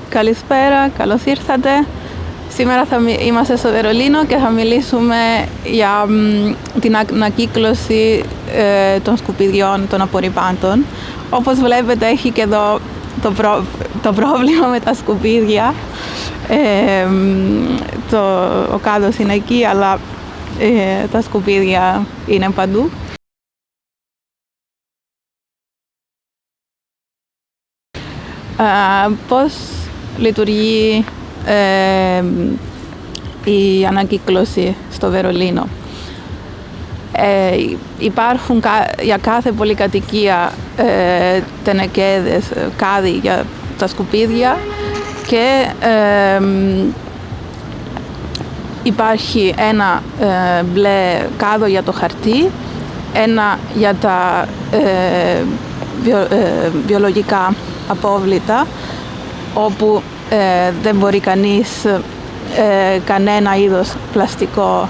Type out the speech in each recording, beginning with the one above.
Καλησπέρα, καλώς ήρθατε. Σήμερα είμαστε στο Βερολίνο και θα μιλήσουμε για την ανακύκλωση των σκουπιδιών, των απορριμμάτων. Όπως βλέπετε, έχει και εδώ το πρόβλημα με τα σκουπίδια. Ο κάδος είναι εκεί, αλλά τα σκουπίδια είναι παντού. Πώς λειτουργεί η ανακύκλωση στο Βερολίνο? Υπάρχουν για κάθε πολυκατοικία τενεκέδες, κάδοι για τα σκουπίδια και υπάρχει ένα μπλε κάδο για το χαρτί, ένα για τα βιολογικά απόβλητα, όπου δεν μπορεί κανείς κανένα είδος πλαστικό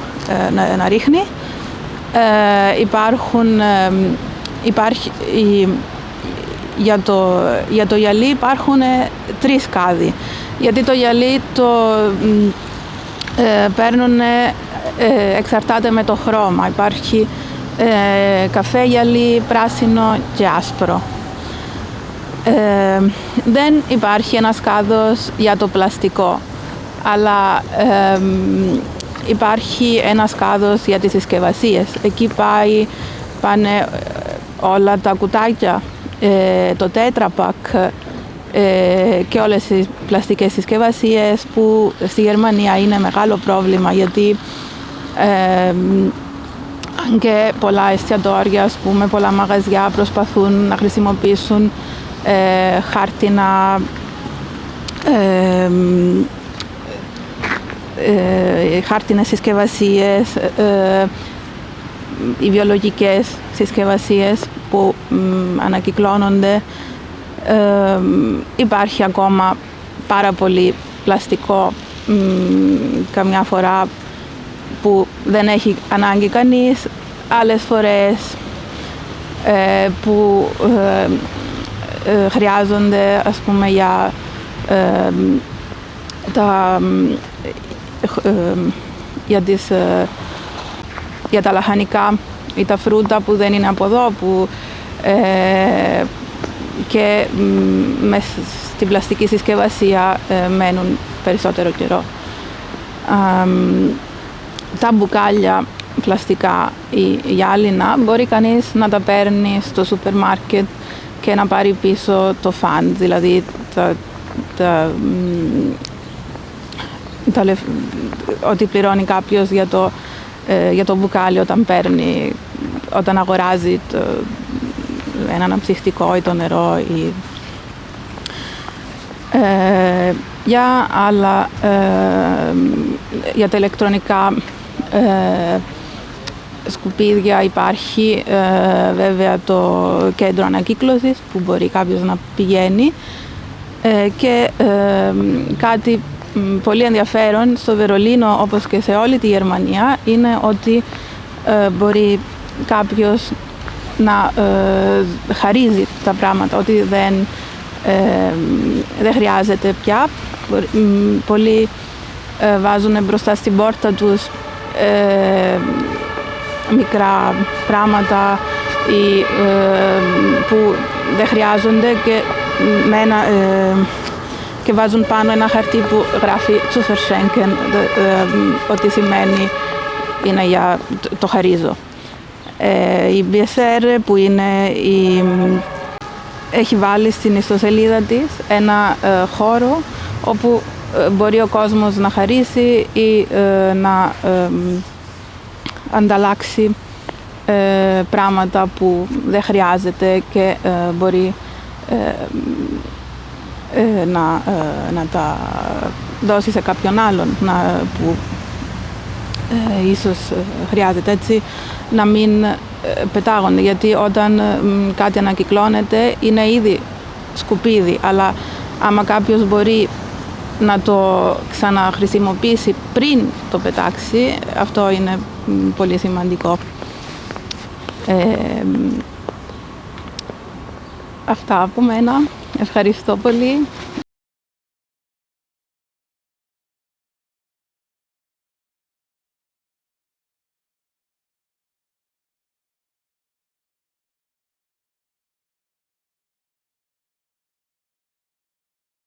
να ρίχνει. Για το γυαλί υπάρχουν 3 κάδοι, γιατί το γυαλί το παίρνουν, εξαρτάται με το χρώμα. Υπάρχει καφέ γυαλί, πράσινο και άσπρο. Δεν υπάρχει ένας κάδος για το πλαστικό, αλλά υπάρχει ένας κάδος για τις συσκευασίες. Εκεί πάνε όλα τα κουτάκια, το τέτραπακ και όλες τις πλαστικές συσκευασίες, που στη Γερμανία είναι μεγάλο πρόβλημα, γιατί και πολλά εστιατόρια, πολλά μαγαζιά προσπαθούν να χρησιμοποιήσουν χάρτινα χάρτινες συσκευασίες, οι βιολογικές συσκευασίες που ανακυκλώνονται. Υπάρχει ακόμα πάρα πολύ πλαστικό, καμιά φορά που δεν έχει ανάγκη κανείς, άλλες φορές που χρειάζονται, ας πούμε, για τα λαχανικά ή τα φρούτα που δεν είναι από εδώ, και στην πλαστική συσκευασία μένουν περισσότερο καιρό. Τα μπουκάλια πλαστικά ή γυάλινα μπορεί κανείς να τα παίρνει στο σούπερ μάρκετ και να πάρει πίσω το φαντ, δηλαδή ό,τι πληρώνει κάποιος για το μπουκάλι όταν αγοράζει ένα αναψυκτικό ή το νερό. Για τα ηλεκτρονικά σκουπίδια υπάρχει βέβαια το κέντρο ανακύκλωσης, που μπορεί κάποιος να πηγαίνει, και κάτι πολύ ενδιαφέρον στο Βερολίνο, όπως και σε όλη τη Γερμανία, είναι ότι μπορεί κάποιος να χαρίζει τα πράγματα, ότι δεν χρειάζεται πια. Πολλοί βάζουν μπροστά στην πόρτα τους μικρά πράγματα που δεν χρειάζονται και βάζουν πάνω ένα χαρτί που γράφει «zu verschenken», ότι σημαίνει είναι για το χαρίζω. Η BSR, που έχει βάλει στην ιστοσελίδα της ένα χώρο όπου μπορεί ο κόσμος να χαρίσει ή να ανταλλάξει πράγματα που δεν χρειάζεται και μπορεί να τα δώσει σε κάποιον άλλον που ίσως χρειάζεται, έτσι να μην πετάγονται, γιατί όταν κάτι ανακυκλώνεται είναι ήδη σκουπίδι, αλλά άμα κάποιος μπορεί να το ξαναχρησιμοποιήσει πριν το πετάξει, αυτό είναι πολύ σημαντικό. Αυτά από μένα. Ευχαριστώ πολύ.